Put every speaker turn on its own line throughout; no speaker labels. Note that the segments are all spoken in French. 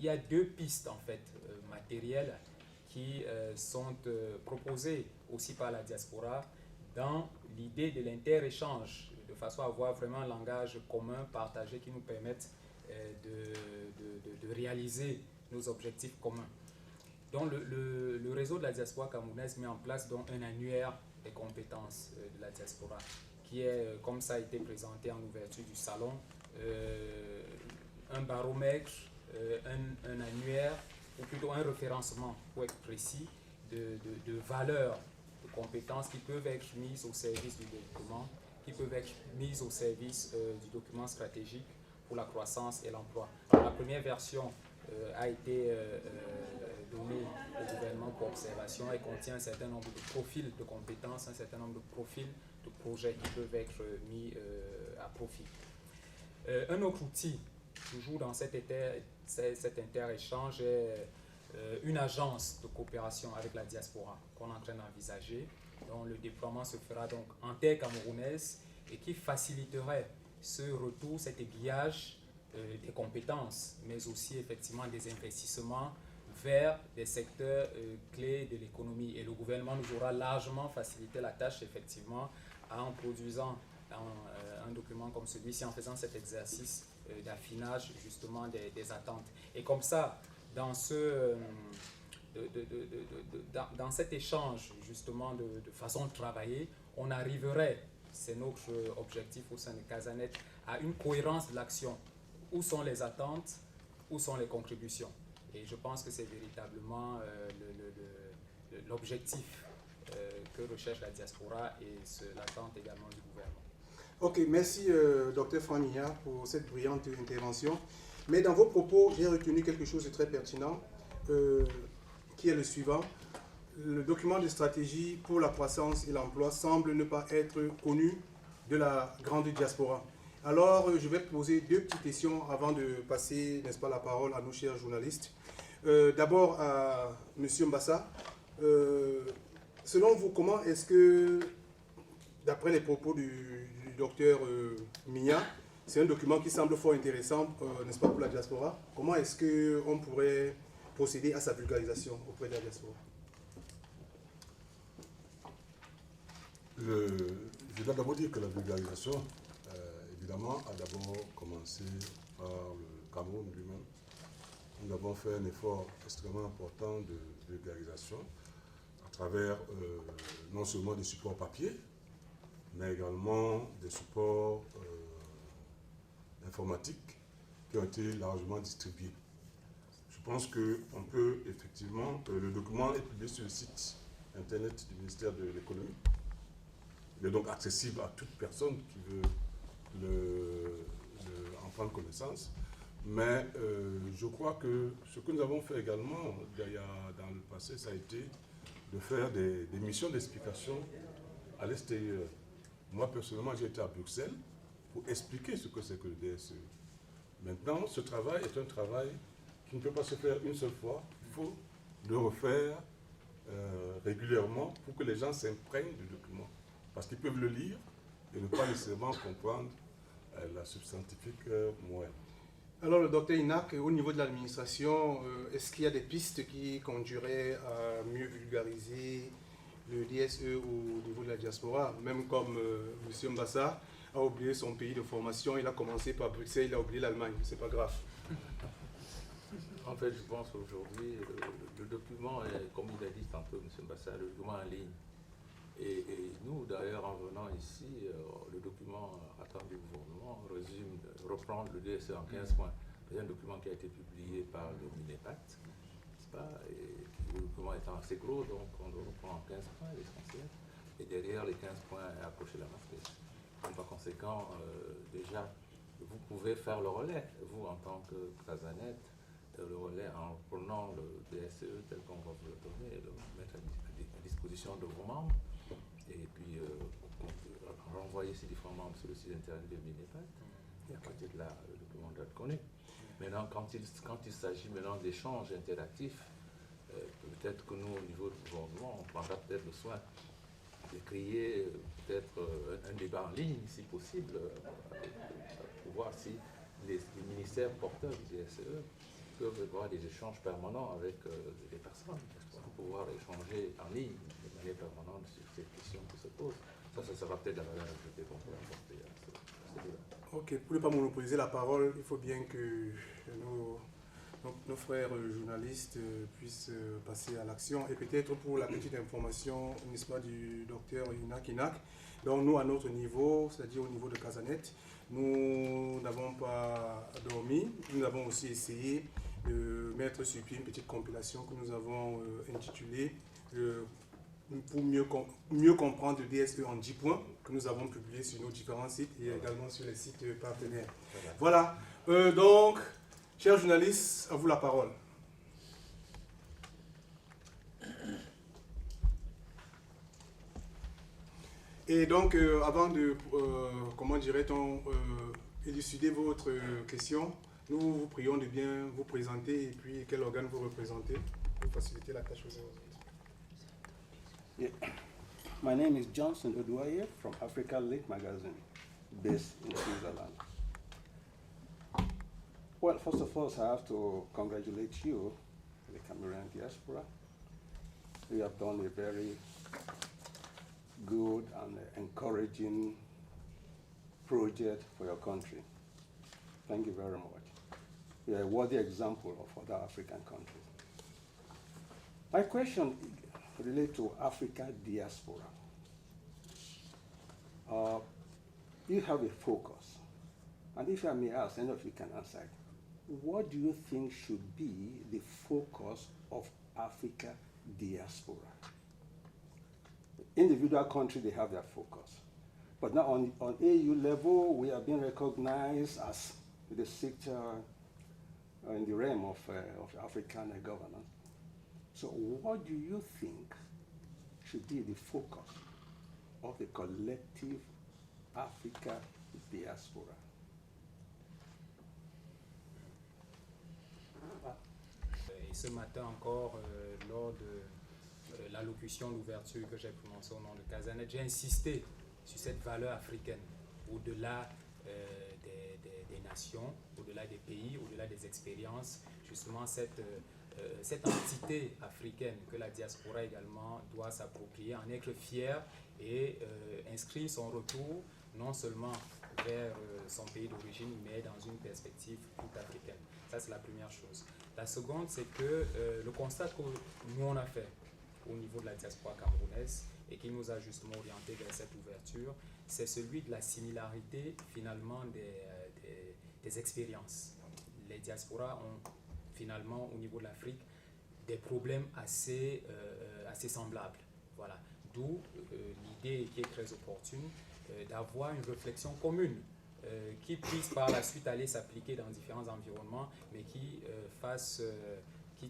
il y a deux pistes en fait matérielles qui sont proposées aussi par la diaspora dans l'idée de l'inter-échange, de façon à avoir vraiment un langage commun, partagé, qui nous permette de réaliser nos objectifs communs. Donc le réseau de la diaspora camerounaise met en place donc un annuaire des compétences de la diaspora, qui est, comme ça a été présenté en ouverture du salon, un baromètre, un annuaire, ou plutôt un référencement, pour être précis, de valeurs, de compétences qui peuvent être mises au service du développement, qui peuvent être mises au service du document stratégique pour la croissance et l'emploi. La première version a été donnée au gouvernement pour observation et contient un certain nombre de profils de compétences, un certain nombre de profils de projets qui peuvent être mis à profit. Un autre outil, toujours dans cet inter-échange, est une agence de coopération avec la diaspora qu'on est en train d'envisager, dont le déploiement se fera donc en terre camerounaise et qui faciliterait ce retour, cet aiguillage des compétences, mais aussi effectivement des investissements vers des secteurs clés de l'économie. Et le gouvernement nous aura largement facilité la tâche, effectivement, en produisant un document comme celui-ci, en faisant cet exercice d'affinage justement des attentes. Et comme ça, dans cet échange justement de façon de travailler, on arriverait, c'est notre objectif au sein de Casanet, à une cohérence de l'action. Où sont les attentes, où sont les contributions? Et je pense que c'est véritablement l'objectif que recherche la diaspora et l'attente également du gouvernement.
Ok, merci Dr Frania pour cette brillante intervention. Mais dans vos propos, j'ai retenu quelque chose de très pertinent, qui est le suivant. Le document de stratégie pour la croissance et l'emploi semble ne pas être connu de la grande diaspora. Alors, je vais poser deux petites questions avant de passer, n'est-ce pas, la parole à nos chers journalistes. D'abord à M. Mbassa. Selon vous, comment est-ce que, d'après les propos du docteur Migna, c'est un document qui semble fort intéressant, n'est-ce pas, pour la diaspora. Comment est-ce qu'on pourrait procéder à sa vulgarisation auprès de la diaspora?
Je dois d'abord dire que la vulgarisation, évidemment, a d'abord commencé par le Cameroun lui-même. Nous avons fait un effort extrêmement important de vulgarisation à travers non seulement des supports papier, mais également des supports informatiques qui ont été largement distribués. Je pense qu'on peut effectivement, le document est publié sur le site internet du ministère de l'économie. Il est donc accessible à toute personne qui veut en prendre connaissance. Mais je crois que ce que nous avons fait également dans le passé, ça a été de faire des missions d'explication à l'extérieur. Moi, personnellement, j'ai été à Bruxelles pour expliquer ce que c'est que le DSE. Maintenant, ce travail est un travail qui ne peut pas se faire une seule fois. Il faut le refaire régulièrement pour que les gens s'imprègnent du document. Parce qu'ils peuvent le lire et ne pas nécessairement comprendre la substantifique moelle.
Alors, le docteur Inac, au niveau de l'administration, est-ce qu'il y a des pistes qui conduiraient à mieux vulgariser le DSE au niveau de la diaspora? Même comme M. Mbassa a oublié son pays de formation, il a commencé par Bruxelles, il a oublié l'Allemagne, c'est pas grave.
En fait, je pense aujourd'hui, le document est, comme il a dit tantôt M. Mbassa, le document en ligne. Et nous, d'ailleurs, en venant ici, le document attendu du gouvernement reprend le DSE en 15 points. C'est un document qui a été publié par le MINEPAT, n'est-ce pas? Et le document étant assez gros, donc on le reprend en 15 points, l'essentiel. Et derrière les 15 points est accroché la matrice. Donc, par conséquent, déjà, vous pouvez faire le relais, vous, en tant que Casanet, le relais en prenant le DSE tel qu'on va vous le donner et le mettre à disposition de vos membres. Et puis renvoyer ces différents membres sur le site internet de MINEPAT. Et à partir de là, le document doit être connu. Maintenant, quand il s'agit maintenant d'échanges interactifs, peut-être que nous, au niveau du gouvernement, on prendra peut-être le soin de créer peut-être un débat en ligne, si possible, pour voir si les ministères porteurs du DSE peuvent avoir des échanges permanents avec les personnes, pour pouvoir échanger en ligne de manière permanente sur ces questions qui se posent. Ça sera peut-être la valeur ajoutée qu'on peut apporter à ce débat.
Ok, pour ne pas monopoliser la parole, il faut bien que nos frères journalistes puissent passer à l'action. Et peut-être pour la petite information, n'est-ce pas, du docteur Yunak Inak, donc nous, à notre niveau, c'est-à-dire au niveau de Casanet, nous n'avons pas dormi. Nous avons aussi essayé de mettre sur pied une petite compilation que nous avons intitulée pour mieux comprendre le DSE en 10 points, que nous avons publié sur nos différents sites et également sur les sites partenaires. Voilà. Donc, chers journalistes, à vous la parole. Et donc, avant de, comment dirait-on, élucider votre question, nous vous prions de bien vous présenter et puis quel organe vous représentez pour faciliter la tâche aux autres.
Yeah. My name is Johnson Oduaye from Africa Link Magazine, based in Switzerland. Well, first of all, I have to congratulate you, the Cameroonian diaspora. You have done a very good and encouraging project for your country. Thank you very much. You are a worthy example of other African countries. My question relates to Africa diaspora. You have a focus, and if I may ask, any of you can answer it. What do you think should be the focus of Africa diaspora? Individual countries, they have their focus. But now on AU level, we are being recognized as the sector in the realm of African governance. So what do you think should be the focus of the collective Africa diaspora?
Et ce matin encore, lors de l'allocution d'ouverture que j'ai prononcée au nom de Casanet, j'ai insisté sur cette valeur africaine, au-delà des nations, au-delà des pays, au-delà des expériences, justement cette entité africaine que la diaspora également doit s'approprier, en être fière et inscrire son retour non seulement vers son pays d'origine, mais dans une perspective toute africaine. Ça, c'est la première chose. La seconde, c'est que le constat que nous, on a fait au niveau de la diaspora camerounaise et qui nous a justement orienté vers cette ouverture, c'est celui de la similarité finalement des expériences. Les diasporas ont finalement au niveau de l'Afrique des problèmes assez semblables. Voilà. D'où l'idée qui est très opportune d'avoir une réflexion commune qui puisse par la suite aller s'appliquer dans différents environnements, mais qui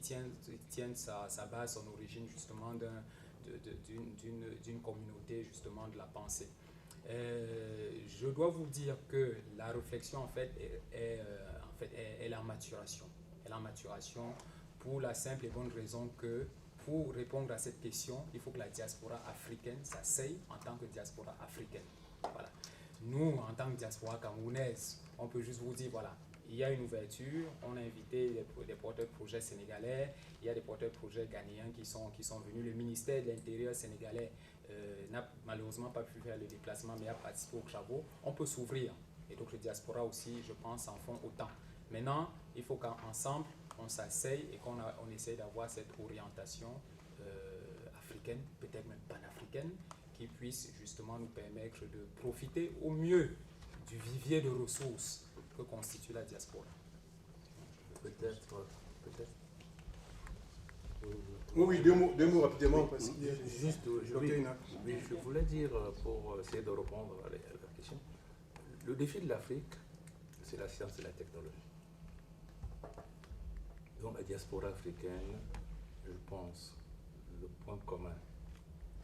tienne sa base, son origine justement d'une communauté justement de la pensée. Je dois vous dire que la réflexion en fait est en maturation. Elle est en maturation pour la simple et bonne raison que pour répondre à cette question, il faut que la diaspora africaine s'asseye en tant que diaspora africaine. Voilà. Nous, en tant que diaspora camerounaise, on peut juste vous dire, voilà, il y a une ouverture, on a invité des porteurs de projets sénégalais, il y a des porteurs de projets ghanéens qui sont venus. Le ministère de l'Intérieur sénégalais n'a malheureusement pas pu faire le déplacement, mais a participé aux travaux. On peut s'ouvrir. Et donc, le diaspora aussi, je pense, en font autant. Maintenant, il faut qu'ensemble, on s'asseye et qu'on essaye d'avoir cette orientation africaine, peut-être même panafricaine, qui puisse justement nous permettre de profiter au mieux du vivier de ressources que constitue la diaspora.
Peut-être.
Oui, deux mots rapidement. Parce qu'il y a
Juste, je voulais dire, pour essayer de répondre à la question, le défi de l'Afrique, c'est la science et la technologie. Donc la diaspora africaine, je pense, le point commun,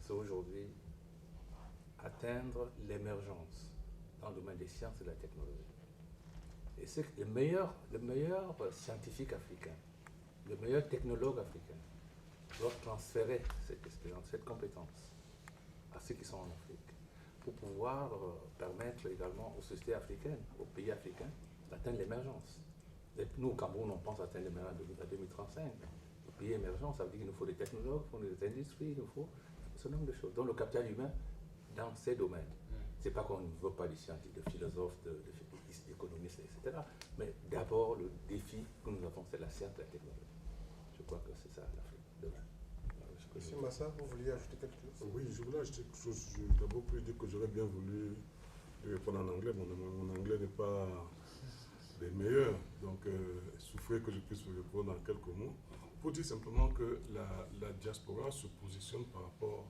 c'est aujourd'hui atteindre l'émergence dans le domaine des sciences et de la technologie. Et c'est que le meilleur scientifique africain, le meilleur technologue africain doit transférer cette expérience, cette compétence à ceux qui sont en Afrique pour pouvoir permettre également aux sociétés africaines, aux pays africains d'atteindre l'émergence. Nous, au Cameroun, on pense atteindre les milliards à 2035. Les pays émergents, ça veut dire qu'il nous faut des technologues, il nous faut des industries, il nous faut ce nombre de choses. Donc le capital humain, dans ces domaines, c'est pas qu'on ne veut pas des scientifiques, de philosophes, d'économistes, etc. Mais d'abord, le défi que nous avons, c'est la science et la technologie. Je crois que c'est ça l'Afrique demain.
Monsieur Massa, vous vouliez ajouter quelque chose?
Oui, je voulais ajouter quelque chose. D'abord, pour dire que j'aurais bien voulu répondre en anglais. Mon anglais n'est pas des meilleurs, donc souffrez que je puisse vous répondre en quelques mots. Pour dire simplement que la diaspora se positionne par rapport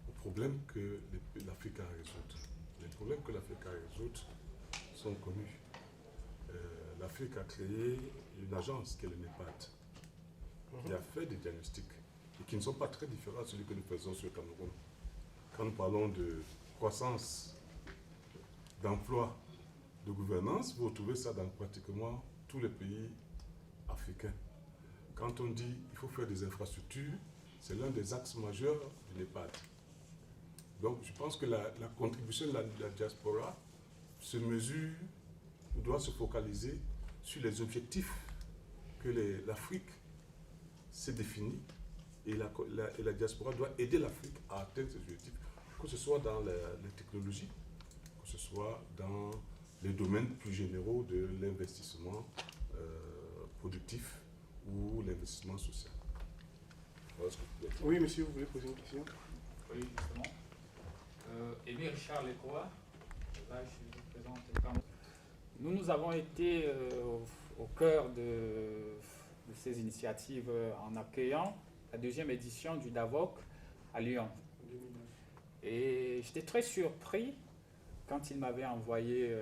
aux problèmes que l'Afrique a à résoudre. Les problèmes que l'Afrique a à résoudre sont connus. L'Afrique a créé une agence qui est le NEPAD, qui a fait des diagnostics et qui ne sont pas très différents de celui que nous faisons sur le Cameroun. Quand nous parlons de croissance, d'emploi, de gouvernance, vous retrouvez ça dans pratiquement tous les pays africains. Quand on dit qu'il faut faire des infrastructures, c'est l'un des axes majeurs du NEPAD. Donc je pense que la contribution de la diaspora se mesure ou doit se focaliser sur les objectifs que l'Afrique s'est définie et la diaspora doit aider l'Afrique à atteindre ces objectifs, que ce soit dans les technologies, que ce soit dans les domaines plus généraux de l'investissement productif ou l'investissement social. Voilà ce que je voulais dire.
Oui, monsieur, vous voulez poser une question?
Oui, justement. Émile Charles Lecoy, là je vous présente le Cameroun. Nous avons été au cœur de ces initiatives en accueillant la deuxième édition du DAVOC à Lyon. Et j'étais très surpris quand il m'avait envoyé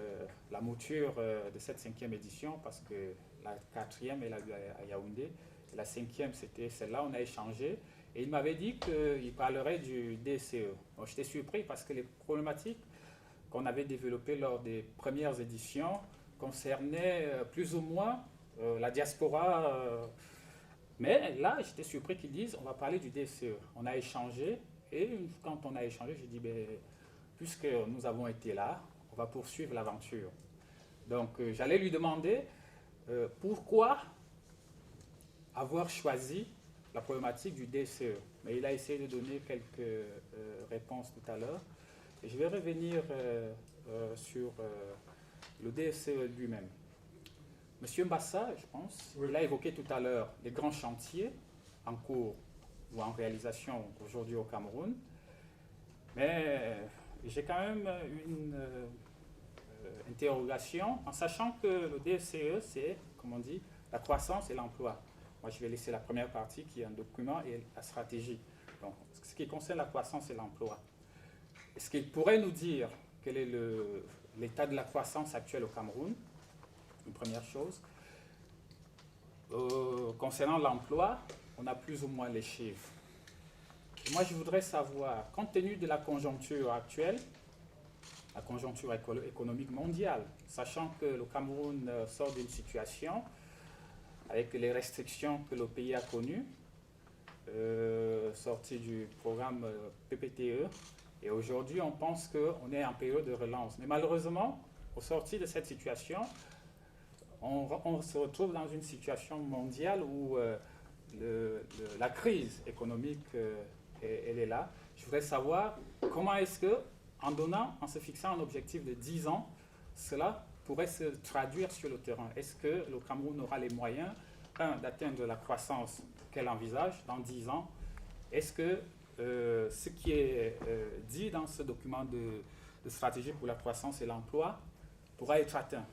la mouture de cette 5e édition, parce que la 4e est à Yaoundé, et la 5e c'était celle-là, on a échangé, et il m'avait dit qu'il parlerait du DCE. Bon, j'étais surpris parce que les problématiques qu'on avait développées lors des premières éditions concernaient plus ou moins la diaspora. Mais là, j'étais surpris qu'ils disent on va parler du DCE. On a échangé, et quand on a échangé, j'ai dit puisque nous avons été là, on va poursuivre l'aventure. Donc j'allais lui demander pourquoi avoir choisi la problématique du DCE. Mais il a essayé de donner quelques réponses tout à l'heure. Et je vais revenir sur le DCE lui-même. Monsieur Mbassa, je pense, il a évoqué tout à l'heure les grands chantiers en cours ou en réalisation aujourd'hui au Cameroun. Mais j'ai quand même une interrogation en sachant que le DCE, c'est, comme on dit, la croissance et l'emploi. Moi, je vais laisser la première partie qui est un document et la stratégie. Donc, ce qui concerne la croissance et l'emploi. Est-ce qu'il pourrait nous dire quel est l'état de la croissance actuelle au Cameroun? Une première chose. Concernant l'emploi, on a plus ou moins les chiffres. Et moi, je voudrais savoir, compte tenu de la conjoncture actuelle, la conjoncture économique mondiale, sachant que le Cameroun sort d'une situation avec les restrictions que le pays a connues, sorti du programme PPTE, et aujourd'hui on pense qu'on est en période de relance. Mais malheureusement, au sortir de cette situation, on se retrouve dans une situation mondiale où la crise économique, elle est là. Je voudrais savoir comment est-ce que, en se fixant un objectif de 10 ans, cela pourrait se traduire sur le terrain. Est-ce que le Cameroun aura les moyens, d'atteindre la croissance qu'elle envisage dans 10 ans? Est-ce que ce qui est dit dans ce document de stratégie pour la croissance et l'emploi pourra être atteint?